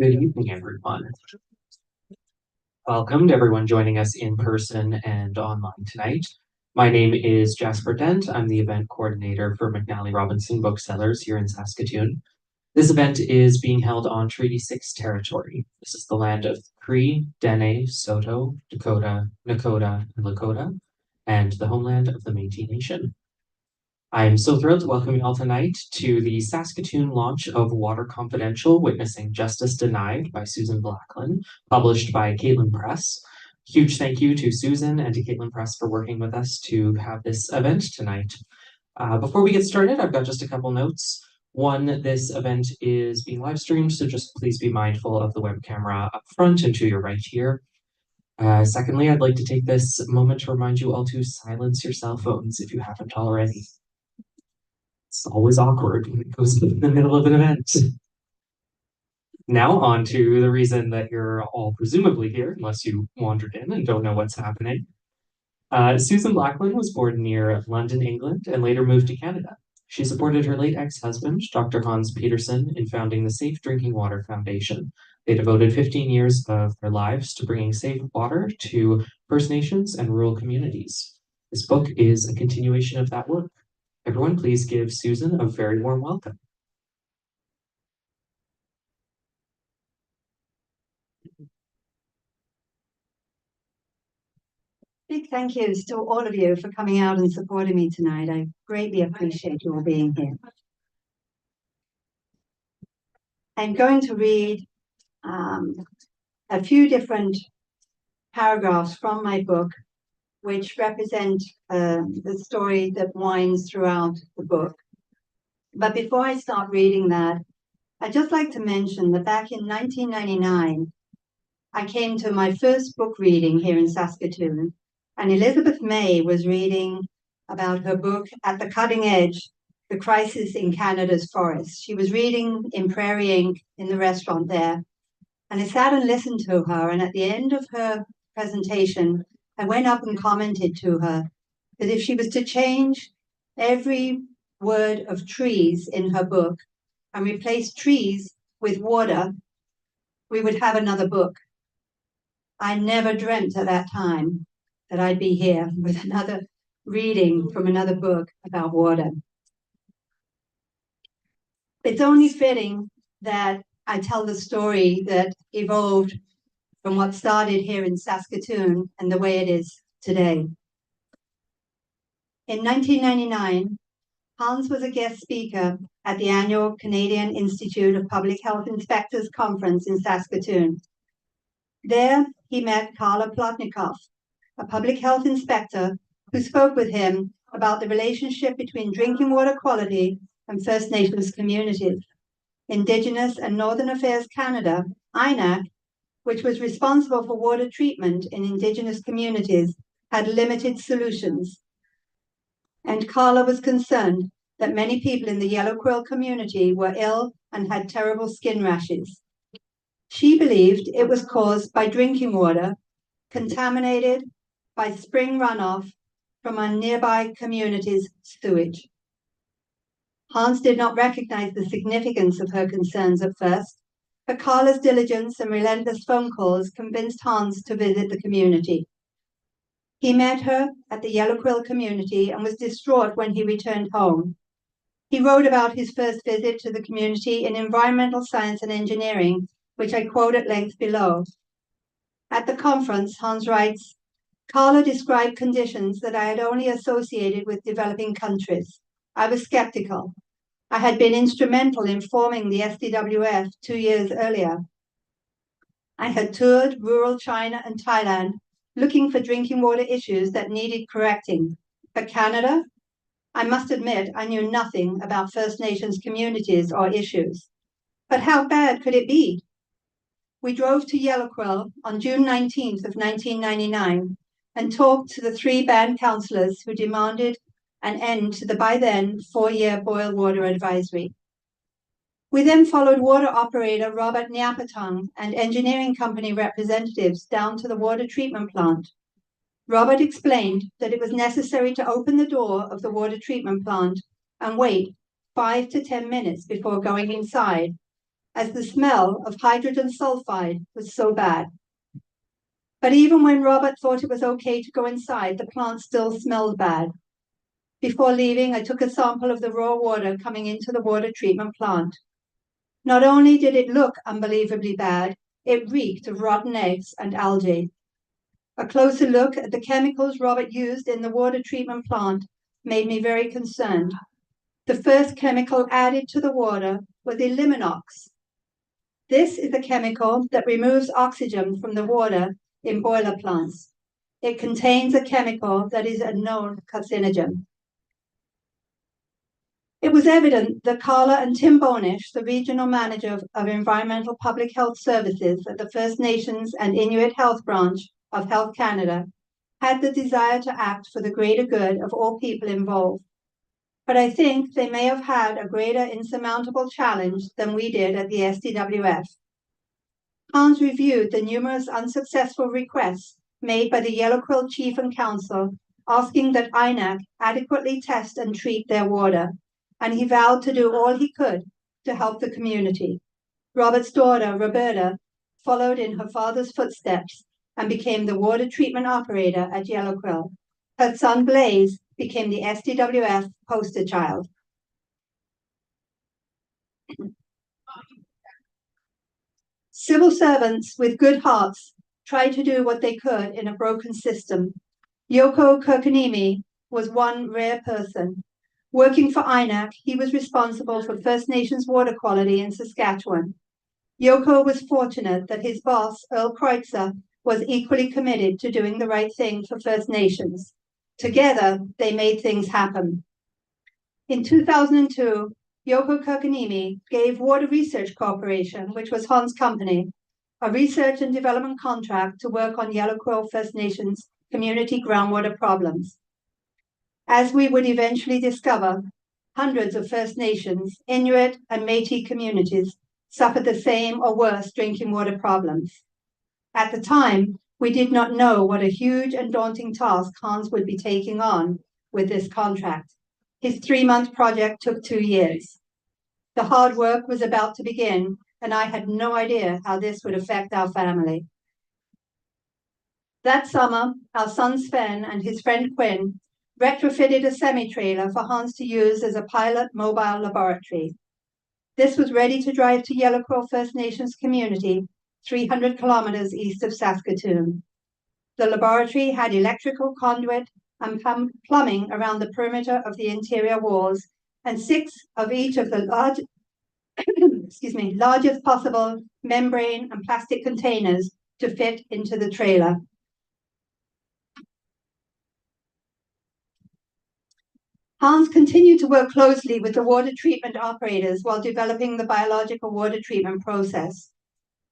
Good evening, everyone. Welcome to everyone joining us in person and online tonight. My name is Jasper Dent. I'm the event coordinator for McNally Robinson Booksellers here in Saskatoon. This event is being held on Treaty 6 territory. This is the land of Cree, Dene, Saulteaux, Dakota, Nakota, and Lakota, and the homeland of the Métis Nation. I'm so thrilled to welcome you all tonight to the Saskatoon launch of Water Confidential, Witnessing Justice Denied by Susan Blacklin, published by Caitlin Press. Huge thank you to Susan and to Caitlin Press for working with us to have this event tonight. Before we get started, I've got just a couple notes. One, this event is being live streamed, so just please be mindful of the web camera up front and to your right here. Secondly, I'd like to take this moment to remind you all to silence your cell phones if you haven't already. It's always awkward when it goes in the middle of an event. Now on to the reason that you're all presumably here, unless you wandered in and don't know what's happening. Susan Blacklin was born near London, England, and later moved to Canada. She supported her late ex-husband, Dr. Hans Peterson, in founding the Safe Drinking Water Foundation. They devoted 15 years of their lives to bringing safe water to First Nations and rural communities. This book is a continuation of that work. Everyone, please give Susan a very warm welcome. Big thank yous to all of you for coming out and supporting me tonight. I greatly appreciate you all being here. I'm going to read a few different paragraphs from my book, which represent the story that winds throughout the book. But before I start reading that, I'd just like to mention that back in 1999, I came to my first book reading here in Saskatoon, and Elizabeth May was reading about her book, At the Cutting Edge, The Crisis in Canada's Forests. She was reading in Prairie Ink in the restaurant there, and I sat and listened to her, and at the end of her presentation, I went up and commented to her that if she was to change every word of trees in her book and replace trees with water, we would have another book. I never dreamt at that time that I'd be here with another reading from another book about water. It's only fitting that I tell the story that evolved from what started here in Saskatoon and the way it is today. In 1999, Hans was a guest speaker at the annual Canadian Institute of Public Health Inspectors Conference in Saskatoon. There, he met Carla Plotnikoff, a public health inspector who spoke with him about the relationship between drinking water quality and First Nations communities. Indigenous and Northern Affairs Canada, INAC, which was responsible for water treatment in Indigenous communities, had limited solutions. And Carla was concerned that many people in the yellow quill community were ill and had terrible skin rashes. She believed it was caused by drinking water contaminated by spring runoff from a nearby community's sewage. Hans did not recognize the significance of her concerns at first, but Carla's diligence and relentless phone calls convinced Hans to visit the community. He met her at the Yellow Quill community and was distraught when he returned home. He wrote about his first visit to the community in Environmental Science and Engineering, which I quote at length below. At the conference, Hans writes, Carla described conditions that I had only associated with developing countries. I was skeptical. I had been instrumental in forming the SDWF 2 years earlier. I had toured rural China and Thailand looking for drinking water issues that needed correcting. But Canada, I must admit, I knew nothing about First Nations communities or issues. But how bad could it be? We drove to Yellow Quill on June 19th of 1999 and talked to the 3 band councillors who demanded an end to the by then 4-year boil water advisory. We then followed water operator Robert Nyapatong and engineering company representatives down to the water treatment plant. Robert explained that it was necessary to open the door of the water treatment plant and wait 5 to 10 minutes before going inside, as the smell of hydrogen sulfide was so bad. But even when Robert thought it was okay to go inside, the plant still smelled bad. Before leaving, I took a sample of the raw water coming into the water treatment plant. Not only did it look unbelievably bad, it reeked of rotten eggs and algae. A closer look at the chemicals Robert used in the water treatment plant made me very concerned. The first chemical added to the water was Eliminox. This is a chemical that removes oxygen from the water in boiler plants. It contains a chemical that is a known carcinogen. It was evident that Carla and Tim Bonish, the regional manager of Environmental Public Health Services at the First Nations and Inuit Health Branch of Health Canada, had the desire to act for the greater good of all people involved. But I think they may have had a greater insurmountable challenge than we did at the SDWF. Hans reviewed the numerous unsuccessful requests made by the Yellow Quill Chief and Council asking that INAC adequately test and treat their water, and he vowed to do all he could to help the community. Robert's daughter, Roberta, followed in her father's footsteps and became the water treatment operator at Yellow Quill. Her son, Blaze, became the SDWF poster child. Civil servants with good hearts tried to do what they could in a broken system. Yoko Kokanimi was one rare person. Working for INAC, he was responsible for First Nations water quality in Saskatchewan. Yoko was fortunate that his boss, Earl Kreutzer, was equally committed to doing the right thing for First Nations. Together, they made things happen. In 2002, Yoko Kokanimi gave Water Research Corporation, which was Hans' company, a research and development contract to work on Yellow Quill First Nations community groundwater problems. As we would eventually discover, hundreds of First Nations, Inuit, and Métis communities suffered the same or worse drinking water problems. At the time, we did not know what a huge and daunting task Hans would be taking on with this contract. His 3-month project took 2 years. The hard work was about to begin, and I had no idea how this would affect our family. That summer, our son Sven and his friend Quinn retrofitted a semi-trailer for Hans to use as a pilot mobile laboratory. This was ready to drive to Yellow Quill First Nations community, 300 kilometers east of Saskatoon. The laboratory had electrical conduit and plumbing around the perimeter of the interior walls, and 6 of each of the largest possible membrane and plastic containers to fit into the trailer. Hans continued to work closely with the water treatment operators while developing the biological water treatment process.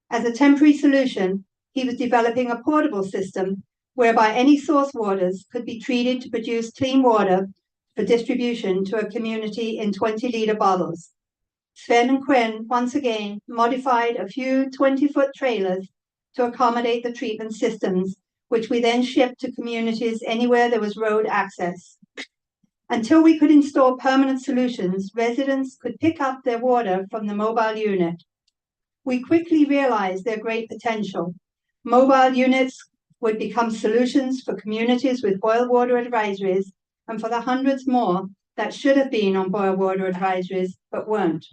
As a temporary solution, he was developing a portable system whereby any source waters could be treated to produce clean water for distribution to a community in 20-liter bottles. Sven and Quinn once again modified a few 20-foot trailers to accommodate the treatment systems, which we then shipped to communities anywhere there was road access. Until we could install permanent solutions, residents could pick up their water from the mobile unit. We quickly realized their great potential. Mobile units would become solutions for communities with boil water advisories and for the hundreds more that should have been on boil water advisories but weren't.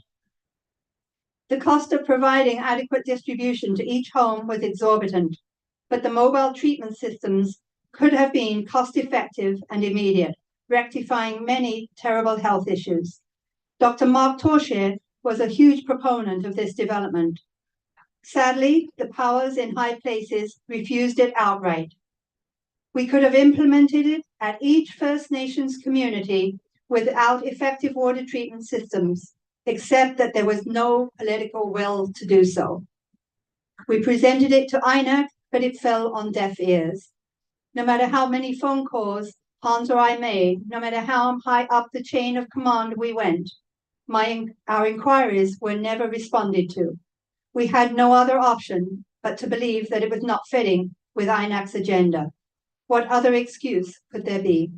The cost of providing adequate distribution to each home was exorbitant, but the mobile treatment systems could have been cost-effective and immediate, rectifying many terrible health issues. Dr. Mark Torshire was a huge proponent of this development. Sadly, the powers in high places refused it outright. We could have implemented it at each First Nations community without effective water treatment systems, except that there was no political will to do so. We presented it to INAC, but it fell on deaf ears. No matter how many phone calls Hans or I made, no matter how high up the chain of command we went, our inquiries were never responded to. We had no other option but to believe that it was not fitting with INAC's agenda. What other excuse could there be?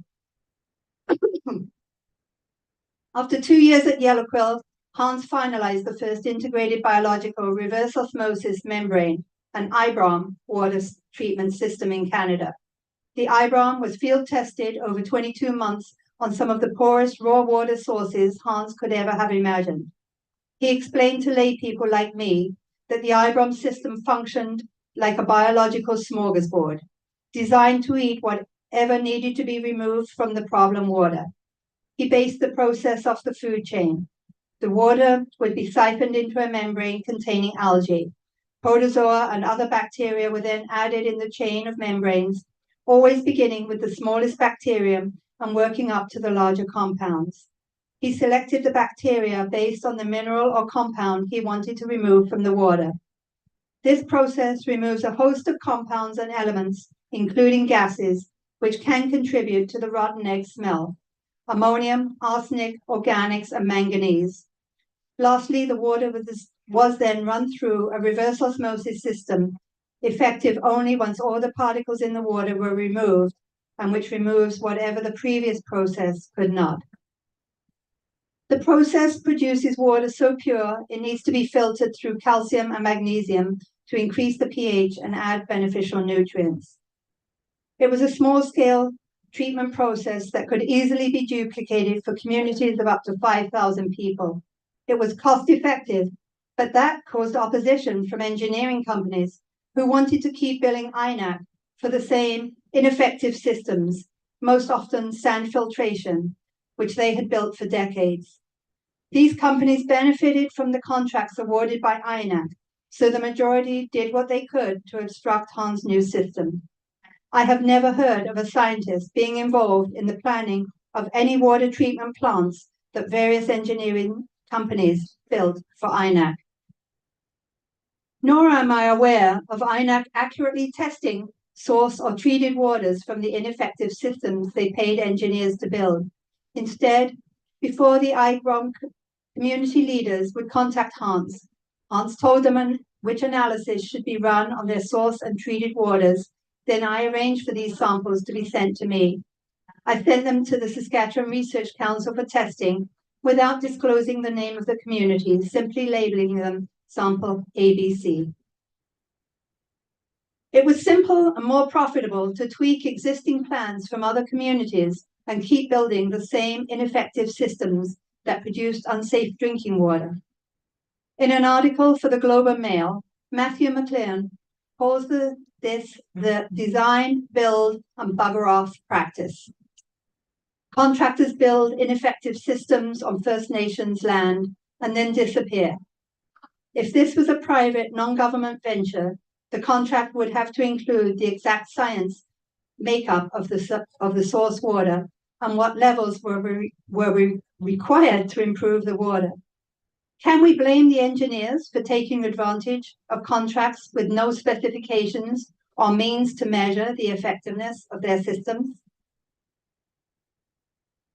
After 2 years at Yellow Quill, Hans finalized the first integrated biological reverse osmosis membrane, an IBROM water treatment system in Canada. The IBROM was field tested over 22 months on some of the poorest raw water sources Hans could ever have imagined. He explained to lay people like me that the IBROM system functioned like a biological smorgasbord, designed to eat whatever needed to be removed from the problem water. He based the process off the food chain. The water would be siphoned into a membrane containing algae. Protozoa and other bacteria were then added in the chain of membranes, always beginning with the smallest bacterium and working up to the larger compounds. He selected the bacteria based on the mineral or compound he wanted to remove from the water. This process removes a host of compounds and elements, including gases, which can contribute to the rotten egg smell: ammonium, arsenic, organics, and manganese. Lastly, the water was then run through a reverse osmosis system, effective only once all the particles in the water were removed, and which removes whatever the previous process could not. The process produces water so pure it needs to be filtered through calcium and magnesium to increase the pH and add beneficial nutrients. It was a small-scale treatment process that could easily be duplicated for communities of up to 5,000 people. It was cost-effective, but that caused opposition from engineering companies who wanted to keep billing INAC for the same ineffective systems, most often sand filtration, which they had built for decades. These companies benefited from the contracts awarded by INAC, so the majority did what they could to obstruct Hans' new system. I have never heard of a scientist being involved in the planning of any water treatment plants that various engineering companies built for INAC. Nor am I aware of INAC accurately testing source or treated waters from the ineffective systems they paid engineers to build. Instead, before the IBROM community leaders would contact Hans, Hans told them which analysis should be run on their source and treated waters. Then I arranged for these samples to be sent to me. I sent them to the Saskatchewan Research Council for testing without disclosing the name of the community, simply labeling them sample ABC. It was simple and more profitable to tweak existing plans from other communities and keep building the same ineffective systems that produced unsafe drinking water. In an article for the Globe and Mail, Matthew McLean calls this the design, build, and bugger off practice. Contractors build ineffective systems on First Nations land and then disappear. If this was a private, non-government venture, the contract would have to include the exact science makeup of the source water and what levels were required to improve the water. Can we blame the engineers for taking advantage of contracts with no specifications or means to measure the effectiveness of their systems?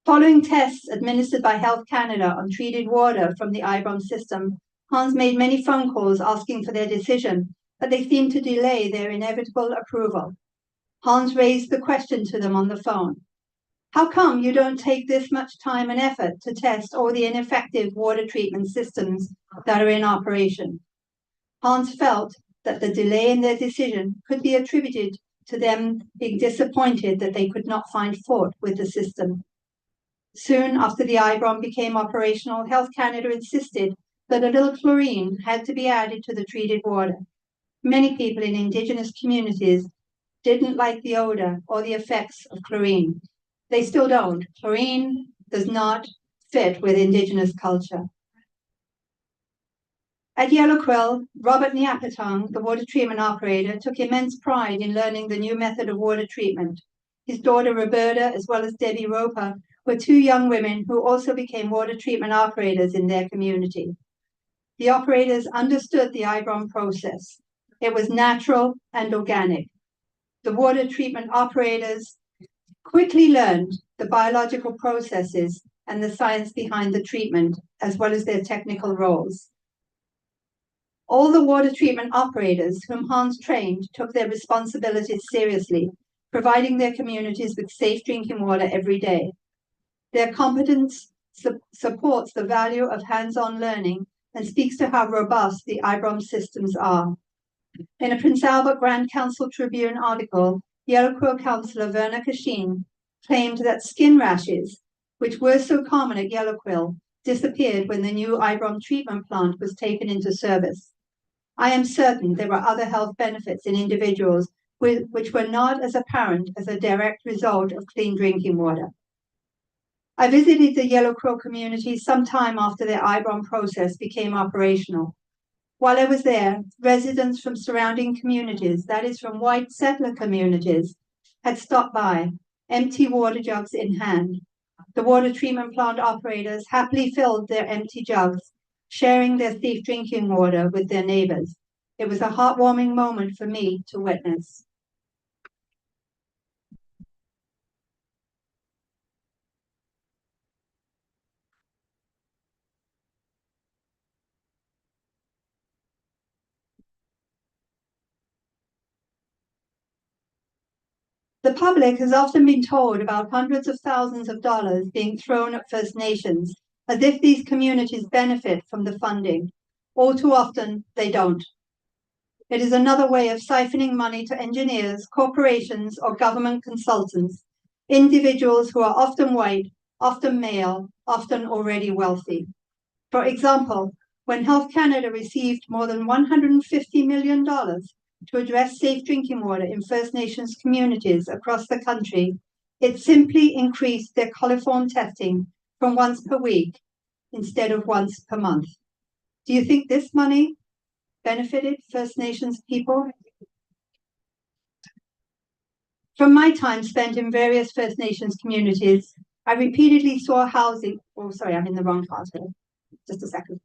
Following tests administered by Health Canada on treated water from the IBROM system, Hans made many phone calls asking for their decision, but they seemed to delay their inevitable approval. Hans raised the question to them on the phone: how come you don't take this much time and effort to test all the ineffective water treatment systems that are in operation? Hans felt that the delay in their decision could be attributed to them being disappointed that they could not find fault with the system. Soon after the IBROM became operational, Health Canada insisted that a little chlorine had to be added to the treated water. Many people in Indigenous communities didn't like the odor or the effects of chlorine. They still don't. Chlorine does not fit with Indigenous culture. At Yellow Quill, Robert Niapatong, the water treatment operator, took immense pride in learning the new method of water treatment. His daughter Roberta, as well as Debbie Roper, were two young women who also became water treatment operators in their community. The operators understood the IBROM process. It was natural and organic. The water treatment operators quickly learned the biological processes and the science behind the treatment, as well as their technical roles. All the water treatment operators whom Hans trained took their responsibilities seriously, providing their communities with safe drinking water every day. Their competence supports the value of hands-on learning and speaks to how robust the IBROM systems are. In a Prince Albert Grand Council Tribune article, Yellow Quill councillor Verna Kashin claimed that skin rashes, which were so common at Yellow Quill, disappeared when the new IBROM treatment plant was taken into service. I am certain there were other health benefits in individuals which were not as apparent as a direct result of clean drinking water. I visited the Yellow Quill community sometime after their IBROM process became operational. While I was there, residents from surrounding communities, that is from white settler communities, had stopped by, empty water jugs in hand. The water treatment plant operators happily filled their empty jugs, sharing their safe drinking water with their neighbors. It was a heartwarming moment for me to witness. The public has often been told about hundreds of thousands of dollars being thrown at First Nations, as if these communities benefit from the funding. All too often, they don't. It is another way of siphoning money to engineers, corporations, or government consultants, individuals who are often white, often male, often already wealthy. For example, when Health Canada received more than $150 million to address safe drinking water in First Nations communities across the country, it simply increased their coliform testing from once per week instead of once per month. Do you think this money benefited First Nations people? From my time spent in various First Nations communities, I repeatedly saw housing. Oh, sorry, I'm in the wrong part here. Just a second.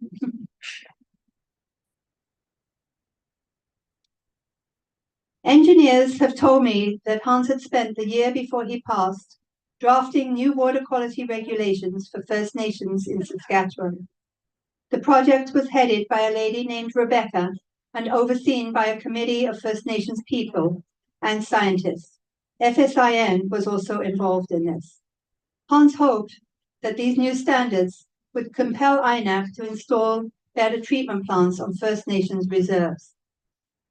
Engineers have told me that Hans had spent the year before he passed drafting new water quality regulations for First Nations in Saskatchewan. The project was headed by a lady named Rebecca and overseen by a committee of First Nations people and scientists. FSIN was also involved in this. Hans hoped that these new standards would compel INAC to install better treatment plants on First Nations reserves.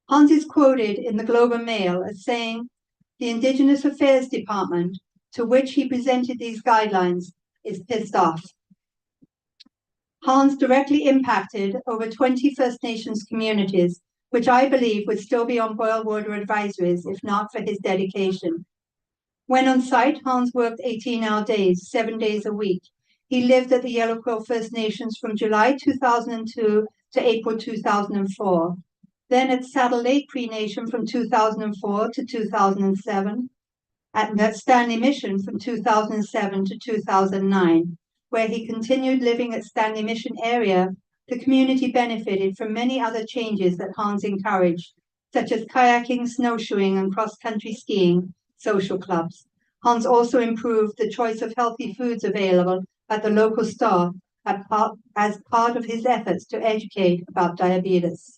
Hans is quoted in the Globe and Mail as saying, "The Indigenous Affairs Department, to which he presented these guidelines, is pissed off." Hans directly impacted over 20 First Nations communities, which I believe would still be on boil water advisories if not for his dedication. When on site, Hans worked 18-hour days, 7 days a week. He lived at the Yellow Quill First Nations from July 2002 to April 2004. Then at Saddle Lake Cree Nation from 2004 to 2007, at Stanley Mission from 2007 to 2009, where he continued living at Stanley Mission area. The community benefited from many other changes that Hans encouraged, such as kayaking, snowshoeing, and cross-country skiing, social clubs. Hans also improved the choice of healthy foods available at the local store as part of his efforts to educate about diabetes.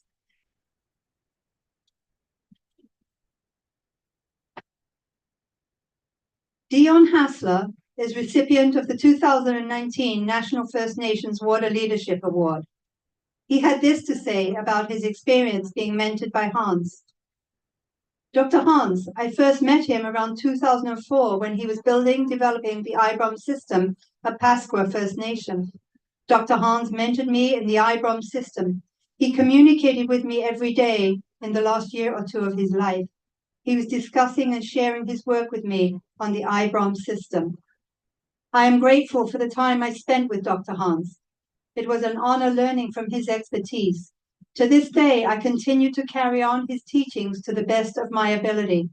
Dion Hassler is recipient of the 2019 National First Nations Water Leadership Award. He had this to say about his experience being mentored by Hans. Dr. Hans, I first met him around 2004 when he was developing the IBROM system at Pasqua First Nation. Dr. Hans mentored me in the IBROM system. He communicated with me every day in the last year or two of his life. He was discussing and sharing his work with me on the IBROM system. I am grateful for the time I spent with Dr. Hans. It was an honor learning from his expertise. To this day, I continue to carry on his teachings to the best of my ability.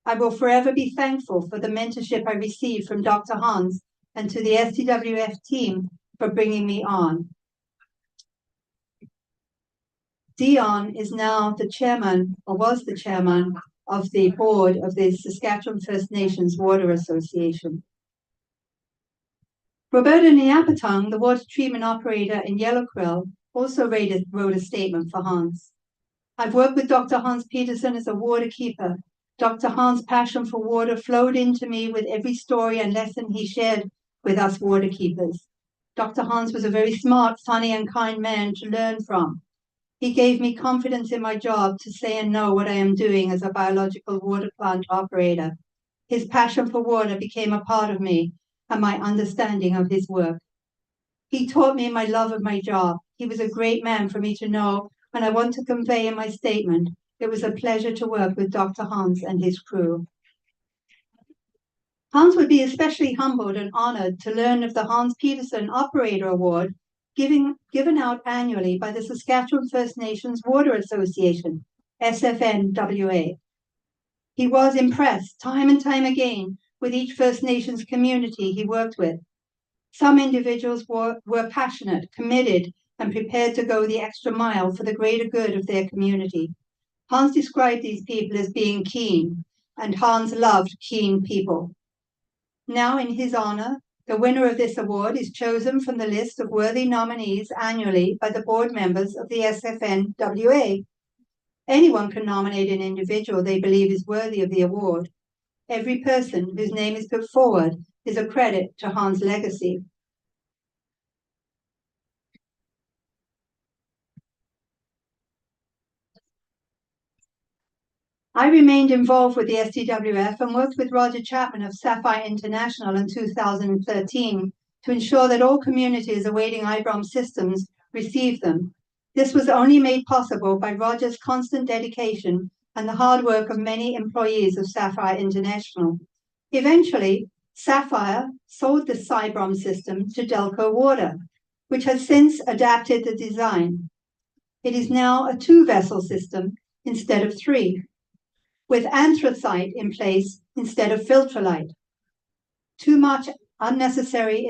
I will forever be thankful for the mentorship I received from Dr. Hans and to the SDWF team for bringing me on. Dion is now the chairman, or was the chairman, of the board of the Saskatchewan First Nations Water Association. Roberta Niapatong, the water treatment operator in Yellow Quill, also wrote a statement for Hans. I've worked with Dr. Hans Peterson as a water keeper. Dr. Hans' passion for water flowed into me with every story and lesson he shared with us water keepers. Dr. Hans was a very smart, funny, and kind man to learn from. He gave me confidence in my job to say and know what I am doing as a biological water plant operator. His passion for water became a part of me and my understanding of his work. He taught me my love of my job. He was a great man for me to know, and I want to convey in my statement, it was a pleasure to work with Dr. Hans and his crew. Hans would be especially humbled and honored to learn of the Hans Peterson Operator Award given out annually by the Saskatchewan First Nations Water Association, SFNWA. He was impressed time and time again with each First Nations community he worked with. Some individuals were passionate, committed, and prepared to go the extra mile for the greater good of their community. Hans described these people as being keen, and Hans loved keen people. Now, in his honor, the winner of this award is chosen from the list of worthy nominees annually by the board members of the SFNWA. Anyone can nominate an individual they believe is worthy of the award. Every person whose name is put forward is a credit to Hans' legacy. I remained involved with the SDWF and worked with Roger Chapman of Sapphire International in 2013 to ensure that all communities awaiting IBROM systems receive them. This was only made possible by Roger's constant dedication and the hard work of many employees of Sapphire International. Eventually, Sapphire sold the IBROM system to Delco Water, which has since adapted the design. It is now a 2-vessel system instead of 3. With anthracite in place instead of filtrolite. Too much unnecessary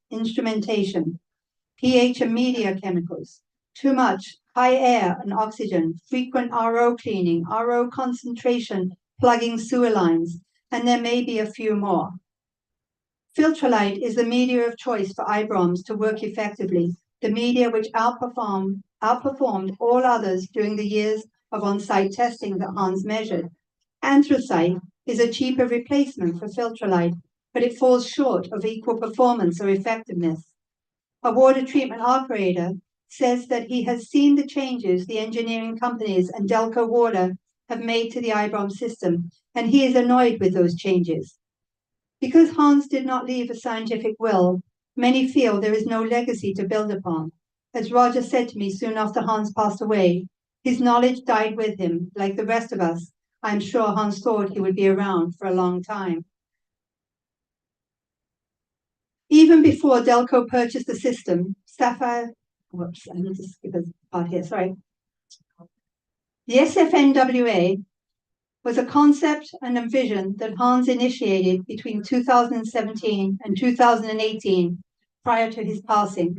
instrumentation, pH and media chemicals, too much high air and oxygen, frequent RO cleaning, RO concentration, plugging sewer lines, and there may be a few more. Filtrolite is the media of choice for IBROMs to work effectively, the media which outperformed all others during the years of on-site testing that Hans measured. Anthracite is a cheaper replacement for filtrolite, but it falls short of equal performance or effectiveness. A water treatment operator says that he has seen the changes the engineering companies and Delco Water have made to the IBROM system, and he is annoyed with those changes. Because Hans did not leave a scientific will, many feel there is no legacy to build upon. As Roger said to me soon after Hans passed away, his knowledge died with him, like the rest of us. I'm sure Hans thought he would be around for a long time. Even before Delco purchased the system, Sapphire, whoops, I need to skip a part here, sorry. The SFNWA was a concept and a vision that Hans initiated between 2017 and 2018, prior to his passing.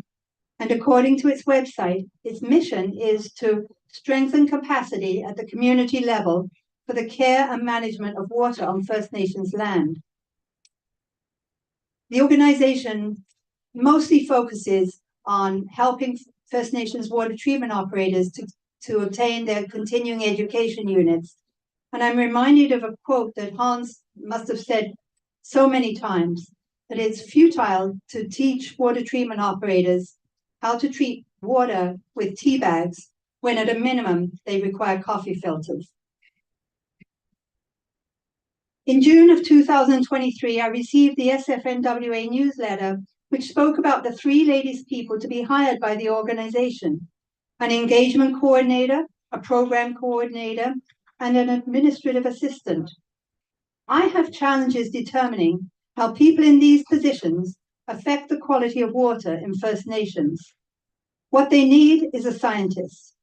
And according to its website, its mission is to strengthen capacity at the community level for the care and management of water on First Nations land. The organization mostly focuses on helping First Nations water treatment operators to obtain their continuing education units. And I'm reminded of a quote that Hans must have said so many times, that it's futile to teach water treatment operators how to treat water with tea bags when at a minimum they require coffee filters. In June of 2023, I received the SFNWA newsletter, which spoke about the 3 ladies people to be hired by the organization: an engagement coordinator, a program coordinator, and an administrative assistant. I have challenges determining how people in these positions affect the quality of water in First Nations. What they need is a scientist.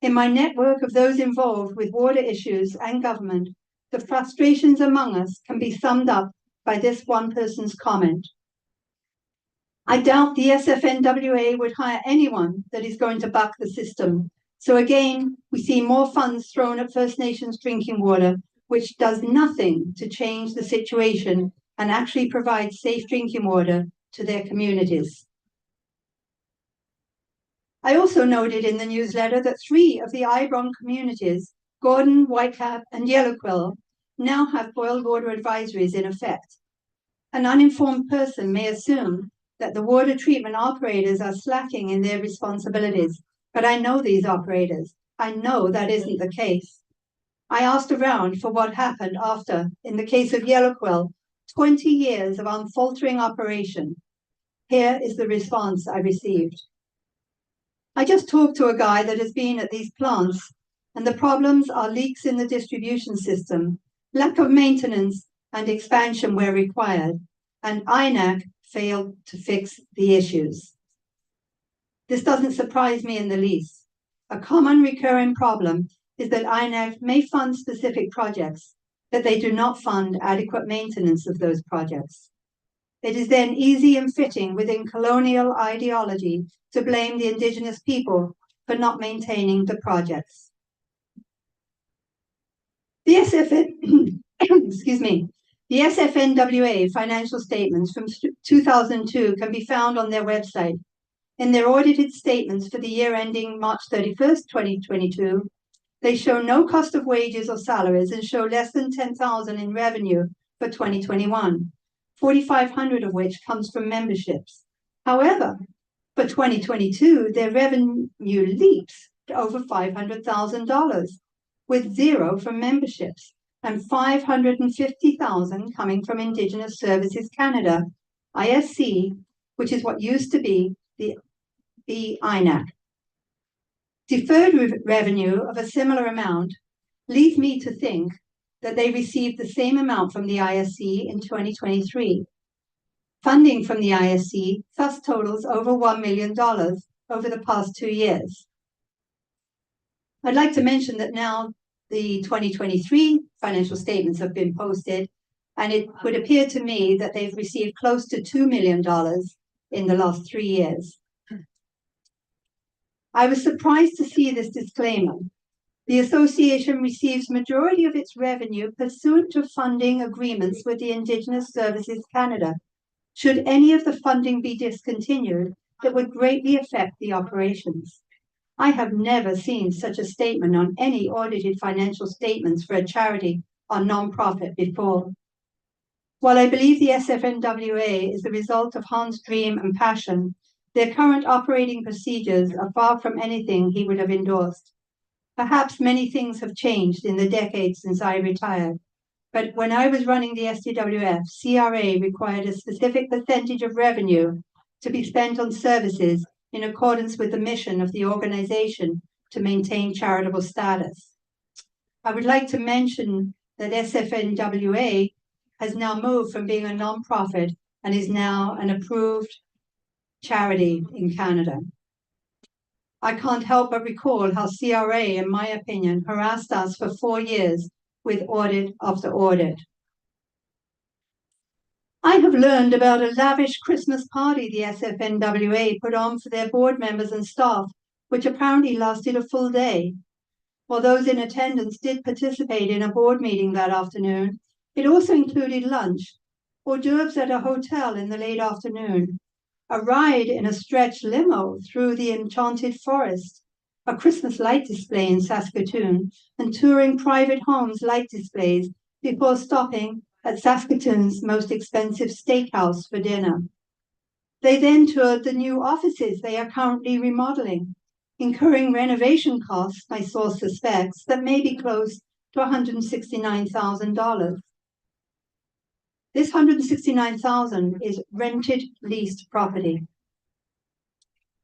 In my network of those involved with water issues and government, the frustrations among us can be summed up by this one person's comment. I doubt the SFNWA would hire anyone that is going to buck the system. So again, we see more funds thrown at First Nations drinking water, which does nothing to change the situation and actually provide safe drinking water to their communities. I also noted in the newsletter that 3 of the IBROM communities, Gordon, Whitecap, and Yellowquill, now have boiled water advisories in effect. An uninformed person may assume that the water treatment operators are slacking in their responsibilities, but I know these operators. I know that isn't the case. I asked around for what happened after, in the case of Yellowquill, 20 years of unfaltering operation. Here is the response I received. I just talked to a guy that has been at these plants, and the problems are leaks in the distribution system, lack of maintenance, and expansion where required, and INAC failed to fix the issues. This doesn't surprise me in the least. A common recurring problem is that INAC may fund specific projects, but they do not fund adequate maintenance of those projects. It is then easy and fitting within colonial ideology to blame the Indigenous people for not maintaining the projects. The the SFNWA financial statements from 2002 can be found on their website. In their audited statements for the year ending March 31st, 2022, they show no cost of wages or salaries and show less than $10,000 in revenue for 2021, 4,500 of which comes from memberships. However, for 2022, their revenue leaps to over $500,000, with zero from memberships and $550,000 coming from Indigenous Services Canada, ISC, which is what used to be the INAC. Deferred revenue of a similar amount leads me to think that they received the same amount from the ISC in 2023. Funding from the ISC thus totals over $1 million over the past 2 years. I'd like to mention that now the 2023 financial statements have been posted, and it would appear to me that they've received close to $2 million in the last 3 years. I was surprised to see this disclaimer. The association receives majority of its revenue pursuant to funding agreements with the Indigenous Services Canada. Should any of the funding be discontinued, it would greatly affect the operations. I have never seen such a statement on any audited financial statements for a charity or non-profit before. While I believe the SFNWA is the result of Hans' dream and passion, their current operating procedures are far from anything he would have endorsed. Perhaps many things have changed in the decades since I retired, but when I was running the SDWF, CRA required a specific percentage of revenue to be spent on services in accordance with the mission of the organization to maintain charitable status. I would like to mention that SFNWA has now moved from being a non-profit and is now an approved charity in Canada. I can't help but recall how CRA, in my opinion, harassed us for 4 years with audit after audit. I have learned about a lavish Christmas party the SFNWA put on for their board members and staff, which apparently lasted a full day. While those in attendance did participate in a board meeting that afternoon, it also included lunch, hors d'oeuvres at a hotel in the late afternoon, a ride in a stretch limo through the enchanted forest, a Christmas light display in Saskatoon, and touring private homes light displays before stopping at Saskatoon's most expensive steakhouse for dinner. They then toured the new offices they are currently remodeling, incurring renovation costs, my source suspects, that may be close to $169,000. This $169,000 is rented leased property.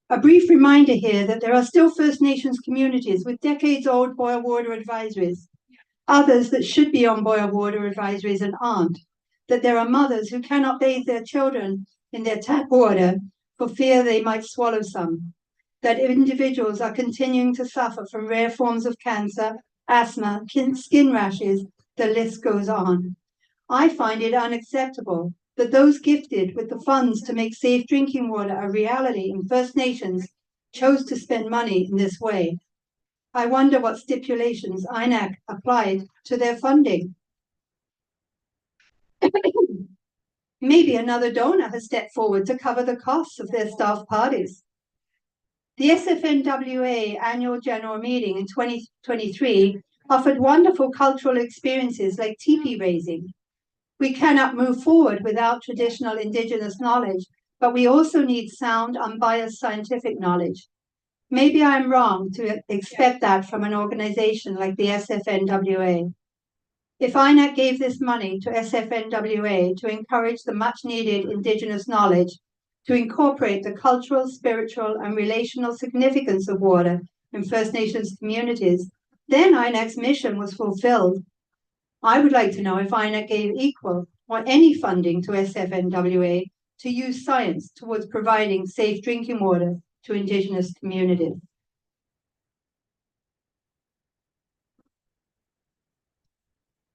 A brief reminder here that there are still First Nations communities with decades-old boil water advisories, others that should be on boil water advisories and aren't, that there are mothers who cannot bathe their children in their tap water for fear they might swallow some, that individuals are continuing to suffer from rare forms of cancer, asthma, skin rashes, the list goes on. I find it unacceptable that those gifted with the funds to make safe drinking water a reality in First Nations chose to spend money in this way. I wonder what stipulations INAC applied to their funding. Maybe another donor has stepped forward to cover the costs of their staff parties. The SFNWA annual general meeting in 2023 offered wonderful cultural experiences like teepee raising. We cannot move forward without traditional Indigenous knowledge but we also need sound, unbiased scientific knowledge. Maybe I'm wrong to expect that from an organization like the SFNWA. If INEC gave this money to SFNWA to encourage the much-needed Indigenous knowledge, to incorporate the cultural, spiritual, and relational significance of water in First Nations communities, then INEC's mission was fulfilled. I would like to know if INEC gave equal or any funding to SFNWA to use science towards providing safe drinking water to Indigenous communities.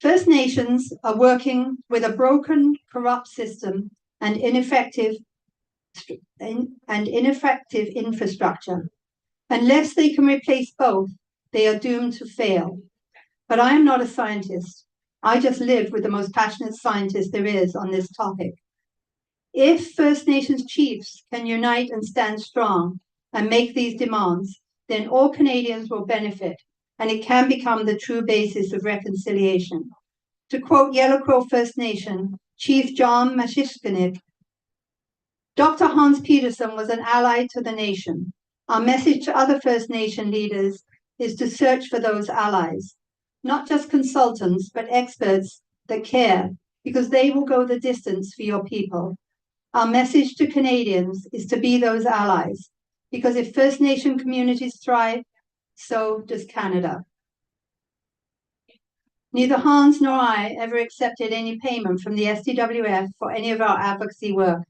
First Nations are working with a broken, corrupt system and ineffective infrastructure. Unless they can replace both, they are doomed to fail. But I am not a scientist. I just live with the most passionate scientist there is on this topic. If First Nations chiefs can unite and stand strong and make these demands, then all Canadians will benefit, and it can become the true basis of reconciliation. To quote Yellow Crow First Nation Chief John Mashishkanik, Dr. Hans Peterson was an ally to the nation. Our message to other First Nation leaders is to search for those allies, not just consultants, but experts that care, because they will go the distance for your people. Our message to Canadians is to be those allies, because if First Nation communities thrive, so does Canada. Neither Hans nor I ever accepted any payment from the SDWF for any of our advocacy work.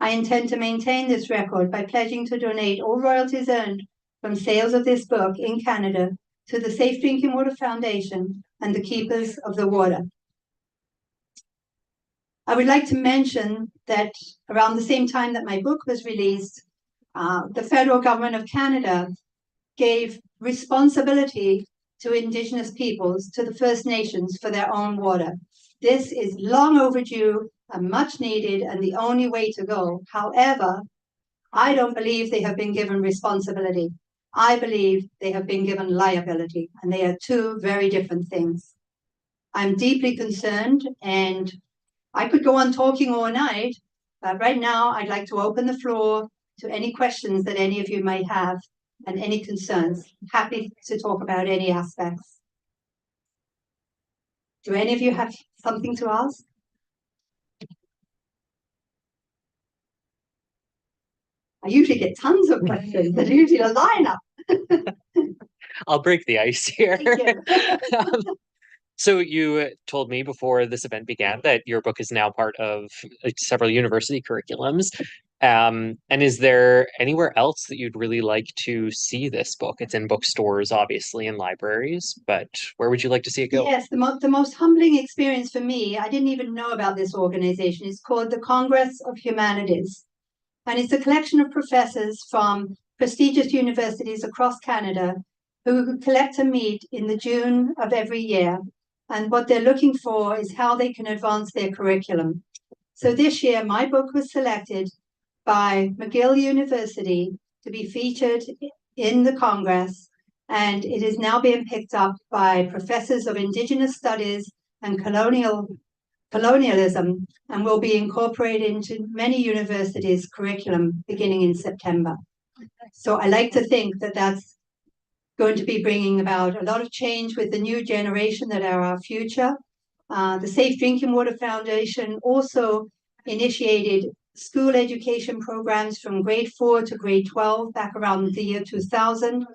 I intend to maintain this record by pledging to donate all royalties earned from sales of this book in Canada to the Safe Drinking Water Foundation and the Keepers of the Water. I would like to mention that around the same time that my book was released, the federal government of Canada gave responsibility to Indigenous peoples, to the First Nations, for their own water. This is long overdue and much needed and the only way to go. However, I don't believe they have been given responsibility. I believe they have been given liability, and they are two very different things. I'm deeply concerned, and I could go on talking all night, but right now I'd like to open the floor to any questions that any of you might have and any concerns. I'm happy to talk about any aspects. Do any of you have something to ask? I usually get tons of questions. There's usually a lineup. I'll break the ice here. Thank you. So you told me before this event began that your book is now part of several university curriculums. And is there anywhere else that you'd really like to see this book? It's in bookstores, obviously, and libraries, but where would you like to see it go? Yes, the most humbling experience for me, I didn't even know about this organization. It's called the Congress of Humanities. And it's a collection of professors from prestigious universities across Canada who collect and meet in the June of every year. And what they're looking for is how they can advance their curriculum. So this year, my book was selected by McGill University to be featured in the Congress, and it is now being picked up by professors of Indigenous Studies and colonialism, and will be incorporated into many universities' curriculum beginning in September. So I like to think that that's going to be bringing about a lot of change with the new generation that are our future. The Safe Drinking Water Foundation also initiated school education programs from grade 4 to grade 12 back around the year 2000.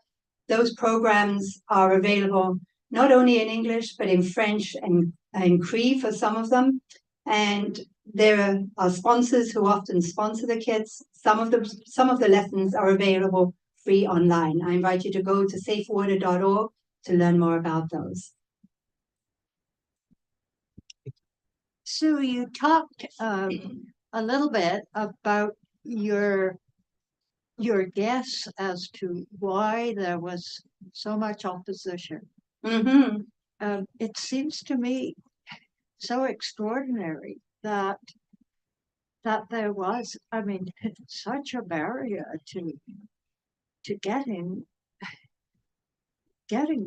Those programs are available not only in English, but in French and Cree for some of them. And there are sponsors who often sponsor the kids. Some of the lessons are available free online. I invite you to go to safewater.org to learn more about those. So you talked a little bit about your guess as to why there was so much opposition. Mm-hmm. It seems to me so extraordinary that there was, I mean, such a barrier to getting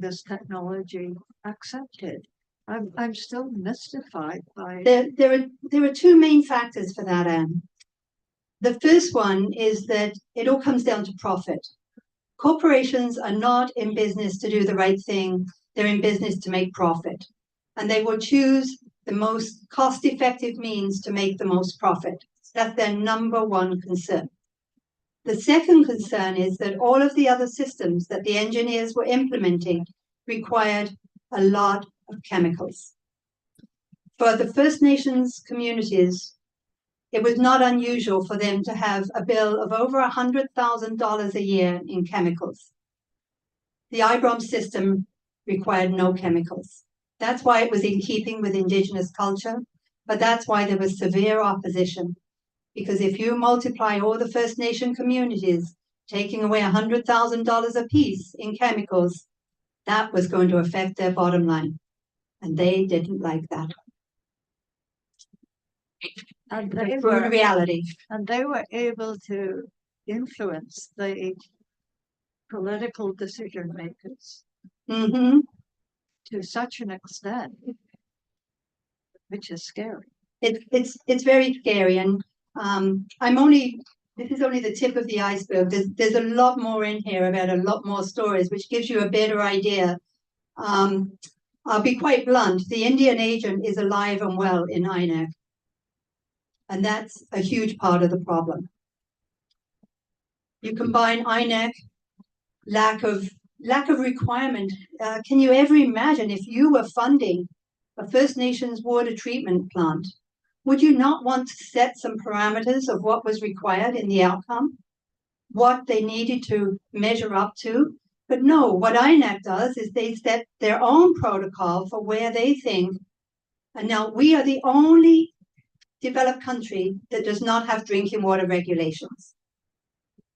this technology accepted. I'm still mystified by There are two main factors for that, Anne. The first one is that it all comes down to profit. Corporations are not in business to do the right thing. They're in business to make profit. And they will choose the most cost-effective means to make the most profit. That's their number one concern. The second concern is that all of the other systems that the engineers were implementing required a lot of chemicals. For the First Nations communities, it was not unusual for them to have a bill of over $100,000 a year in chemicals. The IBROM system required no chemicals. That's why it was in keeping with Indigenous culture, but that's why there was severe opposition. Because if you multiply all the First Nation communities taking away $100,000 apiece in chemicals, that was going to affect their bottom line. And they didn't like that. And they Brutal reality. And they were able to influence the political decision makers to such an extent, which is scary. It's very scary, and this is only the tip of the iceberg. There's a lot more in here about a lot more stories, which gives you a better idea. I'll be quite blunt. The Indian agent is alive and well in INAC. And that's a huge part of the problem. You combine INAC, lack of requirement. Can you ever imagine if you were funding a First Nations water treatment plant, would you not want to set some parameters of what was required in the outcome, what they needed to measure up to? But no, what INAC does is they set their own protocol for where they think, and now we are the only developed country that does not have drinking water regulations.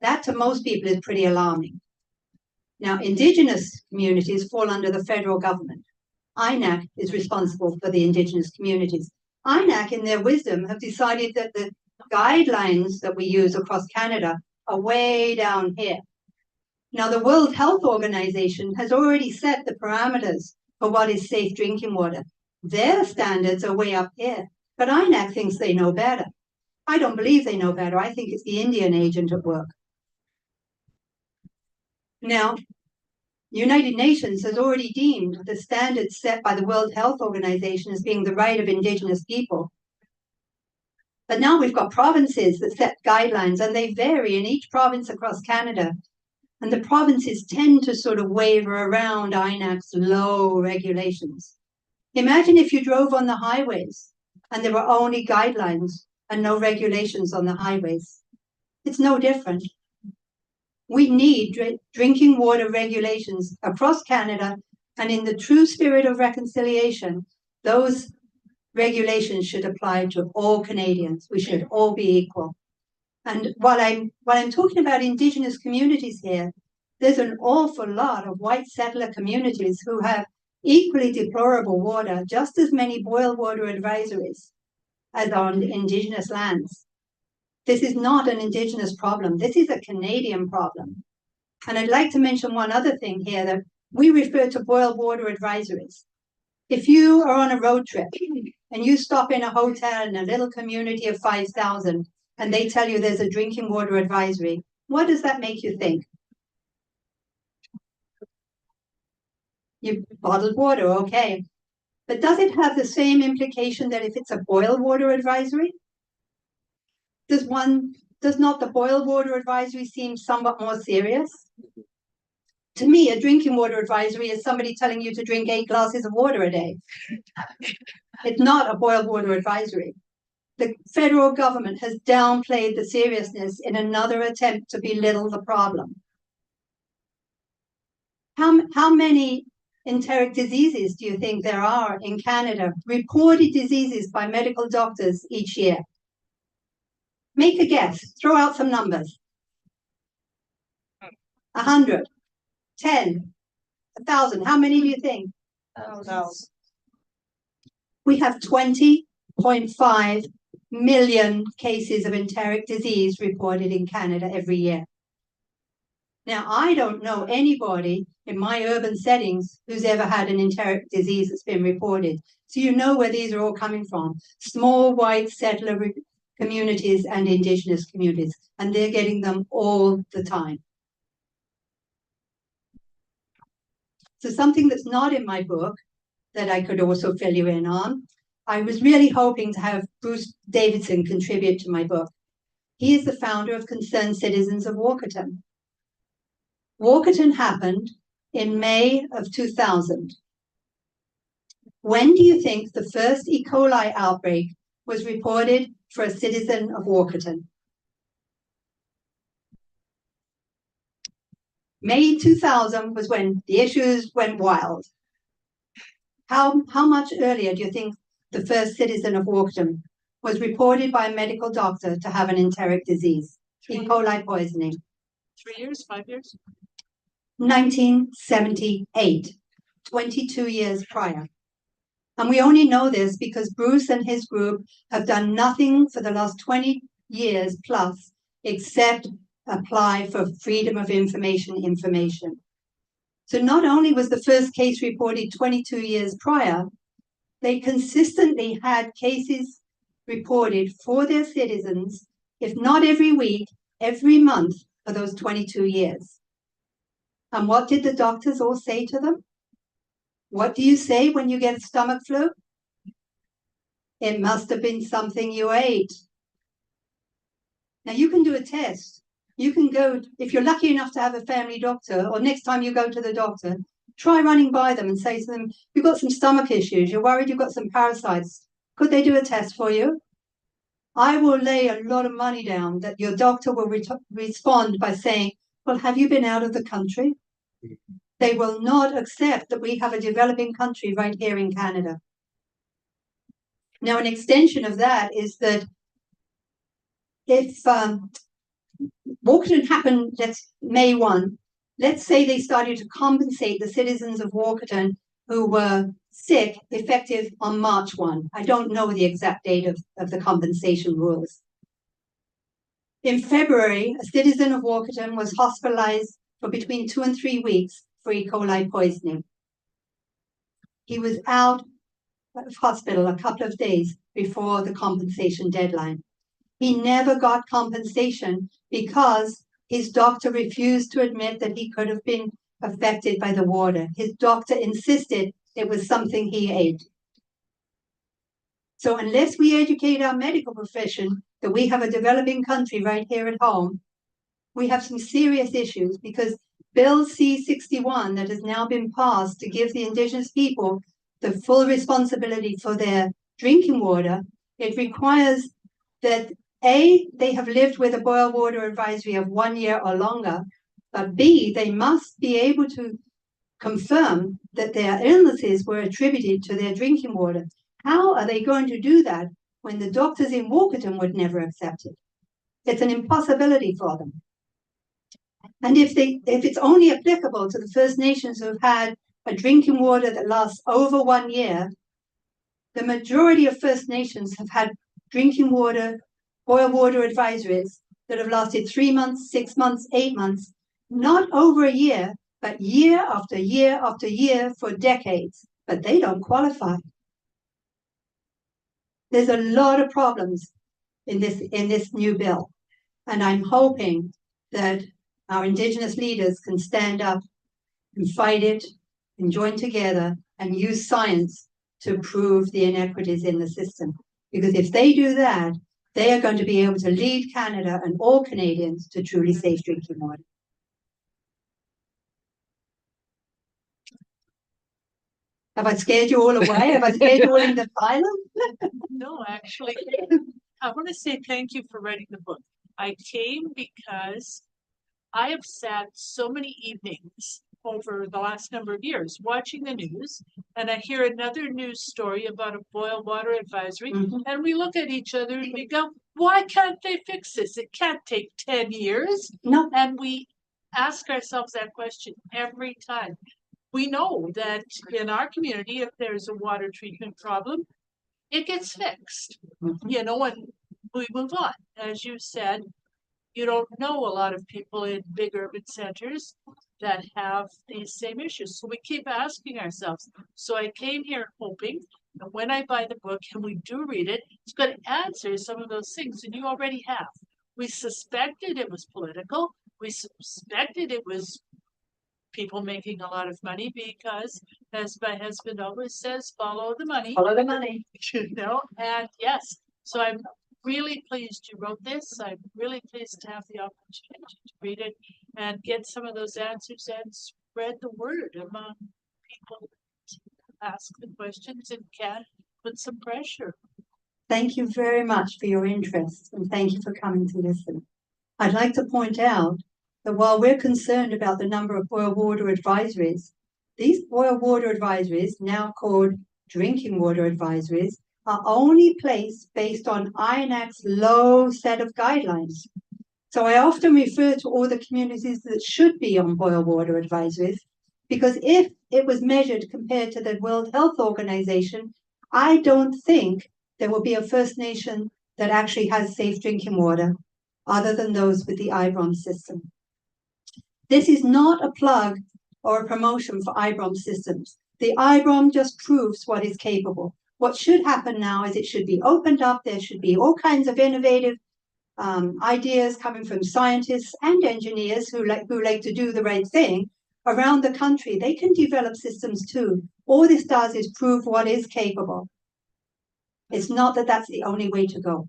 That to most people is pretty alarming. Now, Indigenous communities fall under the federal government. INAC is responsible for the Indigenous communities. INAC, in their wisdom, have decided that the guidelines that we use across Canada are way down here. Now, the World Health Organization has already set the parameters for what is safe drinking water. Their standards are way up here. But INAC thinks they know better. I don't believe they know better. I think it's the Indian agent at work. Now, United Nations has already deemed the standards set by the World Health Organization as being the right of Indigenous people. But now we've got provinces that set guidelines, and they vary in each province across Canada. And the provinces tend to sort of waver around INAC's low regulations. Imagine if you drove on the highways and there were only guidelines and no regulations on the highways. It's no different. We need drinking water regulations across Canada, and in the true spirit of reconciliation, those regulations should apply to all Canadians. We should all be equal. And while I'm talking about Indigenous communities here, there's an awful lot of white settler communities who have equally deplorable water, just as many boil water advisories as on Indigenous lands. This is not an Indigenous problem. This is a Canadian problem. And I'd like to mention one other thing here, that we refer to boil water advisories. If you are on a road trip and you stop in a hotel in a little community of 5,000 and they tell you there's a drinking water advisory, what does that make you think? You bottled water, okay. But does it have the same implication that if it's a boil water advisory? Does not the boil water advisory seem somewhat more serious? To me, a drinking water advisory is somebody telling you to drink 8 glasses of water a day. It's not a boil water advisory. The federal government has downplayed the seriousness in another attempt to belittle the problem. How many enteric diseases do you think there are in Canada, reported diseases by medical doctors each year? Make a guess. Throw out some numbers. 100, 10, 1,000. How many do you think? 1,000. We have 20.5 million cases of enteric disease reported in Canada every year. Now, I don't know anybody in my urban settings who's ever had an enteric disease that's been reported. So you know where these are all coming from. Small white settler communities and Indigenous communities, and they're getting them all the time. So something that's not in my book that I could also fill you in on, I was really hoping to have Bruce Davidson contribute to my book. He is the founder of Concerned Citizens of Walkerton. Walkerton happened in May of 2000. When do you think the first E. coli outbreak was reported for a citizen of Walkerton? May 2000 was when the issues went wild. How much earlier do you think the first citizen of Walkerton was reported by a medical doctor to have an enteric disease, E. coli poisoning? 3 years, 5 years? 1978, 22 years prior. And we only know this because Bruce and his group have done nothing for the last 20 years plus except apply for freedom of information. So not only was the first case reported 22 years prior, they consistently had cases reported for their citizens, if not every week, every month for those 22 years. And what did the doctors all say to them? What do you say when you get stomach flu? It must have been something you ate. Now you can do a test. You can go, if you're lucky enough to have a family doctor, or next time you go to the doctor, try running by them and say to them, you've got some stomach issues, you're worried you've got some parasites. Could they do a test for you? I will lay a lot of money down that your doctor will respond by saying, well, have you been out of the country? They will not accept that we have a developing country right here in Canada. Now, an extension of that is that if Walkerton happened, May 1, let's say they started to compensate the citizens of Walkerton who were sick effective on March 1. I don't know the exact date of the compensation rules. In February, a citizen of Walkerton was hospitalized for between 2 and 3 weeks for E. coli poisoning. He was out of hospital a couple of days before the compensation deadline. He never got compensation because his doctor refused to admit that he could have been affected by the water. His doctor insisted it was something he ate. So unless we educate our medical profession that we have a developing country right here at home, we have some serious issues, because Bill C-61 that has now been passed to give the Indigenous people the full responsibility for their drinking water, it requires that A, they have lived with a boil water advisory of 1 year or longer, but B, they must be able to confirm that their illnesses were attributed to their drinking water. How are they going to do that when the doctors in Walkerton would never accept it? It's an impossibility for them. And if it's only applicable to the First Nations who've had a drinking water that lasts over 1 year, the majority of First Nations have had drinking water, boil water advisories that have lasted 3 months, 6 months, 8 months, not over a year, but year after year after year for decades, but they don't qualify. There's a lot of problems in this new bill, and I'm hoping that our Indigenous leaders can stand up and fight it and join together and use science to prove the inequities in the system. Because if they do that, they are going to be able to lead Canada and all Canadians to truly safe drinking water. Have I scared you all away? Have I scared you all into silence? No, actually, I want to say thank you for writing the book. I came because I have sat so many evenings over the last number of years watching the news, and I hear another news story about a boil water advisory, and we look at each other and we go, why can't they fix this? It can't take 10 years. No. And we ask ourselves that question every time. We know that in our community, if there's a water treatment problem, it gets fixed, you know, and we move on. As you said, you don't know a lot of people in big urban centers that have these same issues. So we keep asking ourselves. So I came here hoping And when I buy the book and we do read it, it's going to answer some of those things, and you already have. We suspected it was political. We suspected it was people making a lot of money because, as my husband always says, follow the money. Follow the money. You know, and yes, so I'm really pleased you wrote this. I'm really pleased to have the opportunity to read it and get some of those answers and spread the word among people to ask the questions and can put some pressure. Thank you very much for your interest, and thank you for coming to listen. I'd like to point out that while we're concerned about the number of boil water advisories, these boil water advisories, now called drinking water advisories, are only placed based on INAC's low set of guidelines. So I often refer to all the communities that should be on boil water advisories, because if it was measured compared to the World Health Organization, I don't think there will be a First Nation that actually has safe drinking water other than those with the IBROM system. This is not a plug or a promotion for IBROM systems. The IBROM just proves what is capable. What should happen now is it should be opened up. There should be all kinds of innovative ideas coming from scientists and engineers who like to do the right thing around the country. They can develop systems too. All this does is prove what is capable. It's not that that's the only way to go.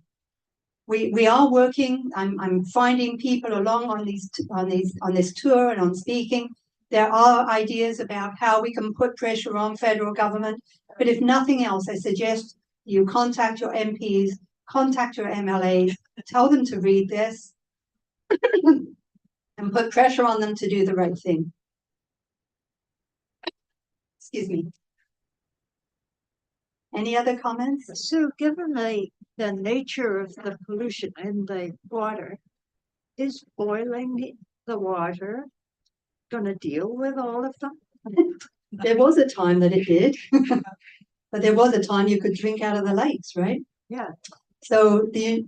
We are working. I'm finding people along on this tour and on speaking. There are ideas about how we can put pressure on federal government. But if nothing else, I suggest you contact your MPs, contact your MLAs, tell them to read this, and put pressure on them to do the right thing. Excuse me. Any other comments? So given the nature of the pollution in the water, is boiling the water going to deal with all of them? There was a time that it did, but there was a time you could drink out of the lakes, right? Yeah. So the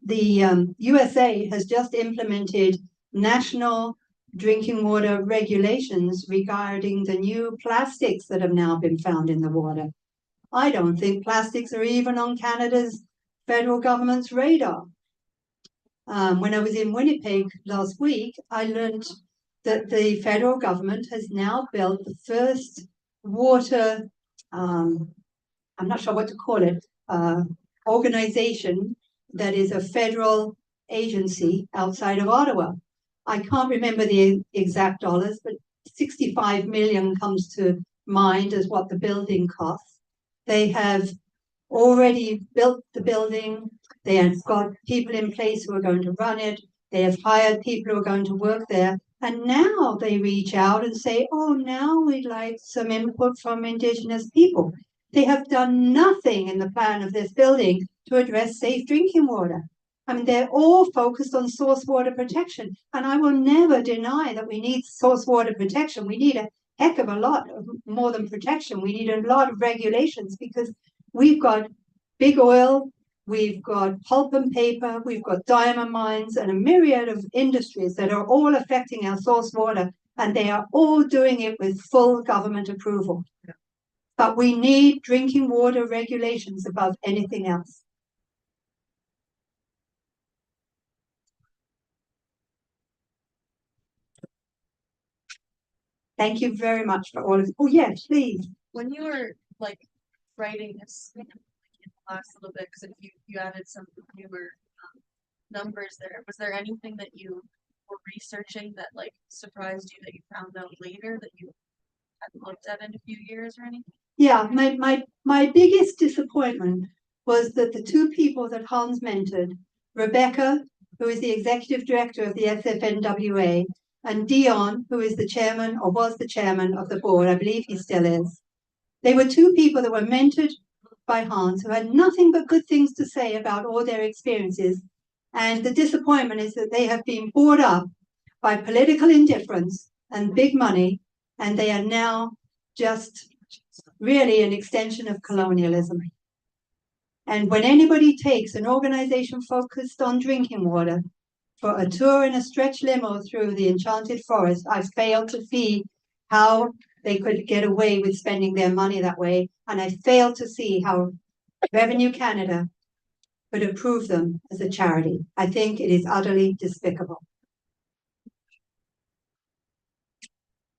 USA has just implemented national drinking water regulations regarding the new plastics that have now been found in the water. I don't think plastics are even on Canada's federal government's radar. When I was in Winnipeg last week, I learned that the federal government has now built the first water, I'm not sure what to call it, organization that is a federal agency outside of Ottawa. I can't remember the exact dollars, but 65 million comes to mind as what the building costs. They have already built the building. They have got people in place who are going to run it. They have hired people who are going to work there. And now they reach out and say, oh, now we'd like some input from Indigenous people. They have done nothing in the plan of this building to address safe drinking water. I mean, they're all focused on source water protection. And I will never deny that we need source water protection. We need a heck of a lot of more than protection. We need a lot of regulations because we've got big oil, we've got pulp and paper, we've got diamond mines and a myriad of industries that are all affecting our source water, and they are all doing it with full government approval. Yeah. But we need drinking water regulations above anything else. Thank you very much for all of. Oh yes, please. When you were like writing this in the last little bit, because you added some newer numbers there. Was there anything that you were researching that like surprised you that you found out later that you hadn't looked at in a few years or anything? Yeah, my biggest disappointment was that the two people that Hans mentored, Rebecca, who is the executive director of the SFNWA, and Dion, who is the chairman or was the chairman of the board, I believe he still is. They were two people that were mentored by Hans who had nothing but good things to say about all their experiences. And the disappointment is that they have been brought up by political indifference and big money, and they are now just really an extension of colonialism. And when anybody takes an organization focused on drinking water for a tour in a stretch limo through the enchanted forest, I fail to see how they could get away with spending their money that way. And I fail to see how Revenue Canada could approve them as a charity. I think it is utterly despicable.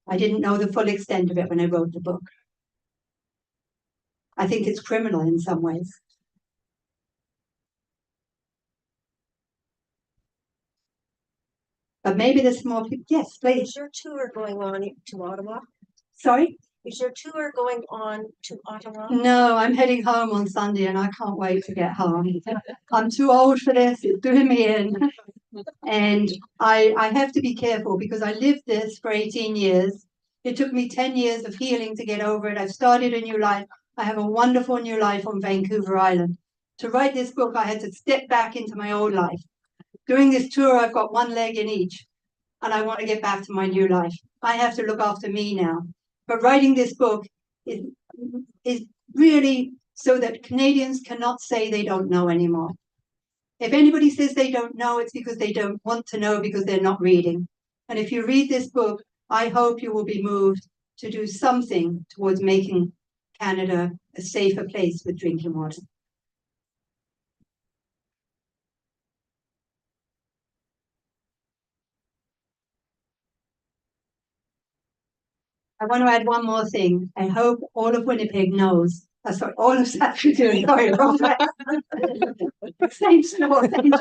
I didn't know the full extent of it when I wrote the book. I think it's criminal in some ways. But maybe there's more people. Yes, please. Is your tour going on to Ottawa? Sorry? Is your tour going on to Ottawa? No, I'm heading home on Sunday and I can't wait to get home. I'm too old for this. It's doing me in. And I have to be careful because I lived this for 18 years. It took me 10 years of healing to get over it. I've started a new life. I have a wonderful new life on Vancouver Island. To write this book, I had to step back into my old life. Doing this tour, I've got one leg in each, and I want to get back to my new life. I have to look after me now. But writing this book is really so that Canadians cannot say they don't know anymore. If anybody says they don't know, it's because they don't want to know because they're not reading. And if you read this book, I hope you will be moved to do something towards making Canada a safer place with drinking water. I want to add one more thing. I hope all of Winnipeg knows, sorry, all of Saskatoon, sorry, wrong place. Same store, same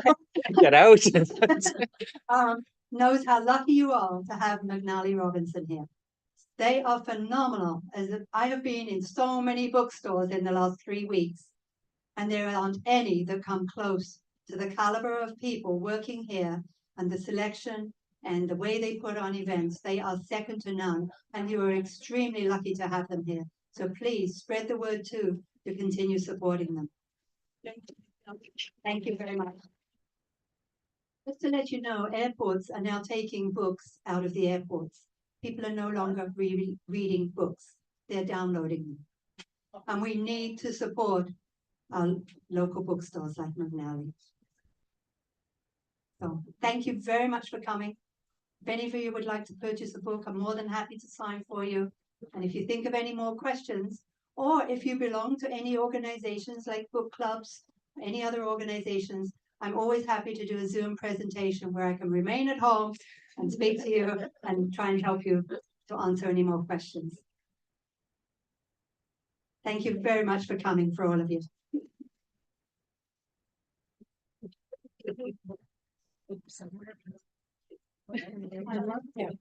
Get out. knows how lucky you are to have McNally Robinson here. They are phenomenal. As I have been in so many bookstores in the last 3 weeks, and there aren't any that come close to the caliber of people working here and the selection and the way they put on events. They are second to none, and you are extremely lucky to have them here. So please spread the word too to continue supporting them. Thank you very much. Just to let you know, airports are now taking books out of the airports. People are no longer reading books. They're downloading them. And we need to support our local bookstores like McNally. So thank you very much for coming. If any of you would like to purchase a book, I'm more than happy to sign for you. And if you think of any more questions, or if you belong to any organizations like book clubs, any other organizations, I'm always happy to do a Zoom presentation where I can remain at home and speak to you and try and help you to answer any more questions. Thank you very much for coming, for all of you. I love that.